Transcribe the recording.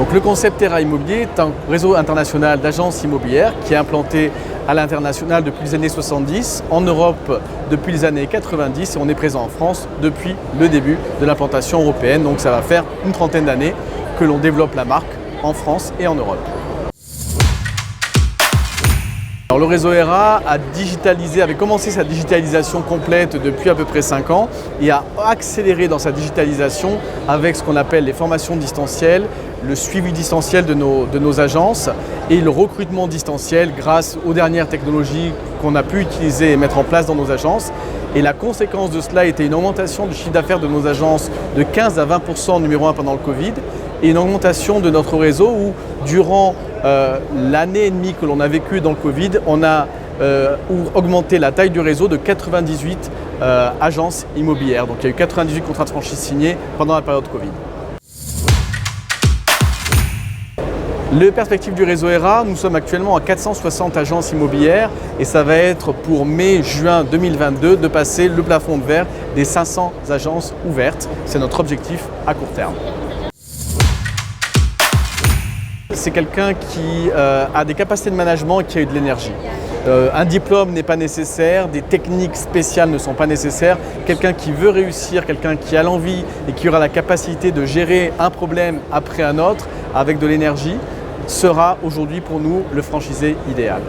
Donc le concept Terra Immobilier est un réseau international d'agences immobilières qui est implanté à l'international depuis les années 70, en Europe depuis les années 90 et on est présent en France depuis le début de l'implantation européenne. Donc ça va faire une trentaine d'années que l'on développe la marque en France et en Europe. Alors, le réseau ERA avait commencé sa digitalisation complète depuis à peu près 5 ans et a accéléré dans sa digitalisation avec ce qu'on appelle les formations distancielles, le suivi distanciel de nos agences et le recrutement distanciel grâce aux dernières technologies qu'on a pu utiliser et mettre en place dans nos agences. Et la conséquence de cela était une augmentation du chiffre d'affaires de nos agences de 15 à 20% numéro 1 pendant le Covid et une augmentation de notre réseau où durant l'année et demie que l'on a vécu dans le Covid, on a augmenté la taille du réseau de 98 agences immobilières. Donc il y a eu 98 contrats de franchise signés pendant la période Covid. Les perspectives du réseau ERA, nous sommes actuellement à 460 agences immobilières et ça va être pour mai-juin 2022 de passer le plafond de verre des 500 agences ouvertes. C'est notre objectif à court terme. C'est quelqu'un qui a des capacités de management et qui a eu de l'énergie. Un diplôme n'est pas nécessaire, des techniques spéciales ne sont pas nécessaires. Quelqu'un qui veut réussir, quelqu'un qui a l'envie et qui aura la capacité de gérer un problème après un autre avec de l'énergie, sera aujourd'hui pour nous le franchisé idéal.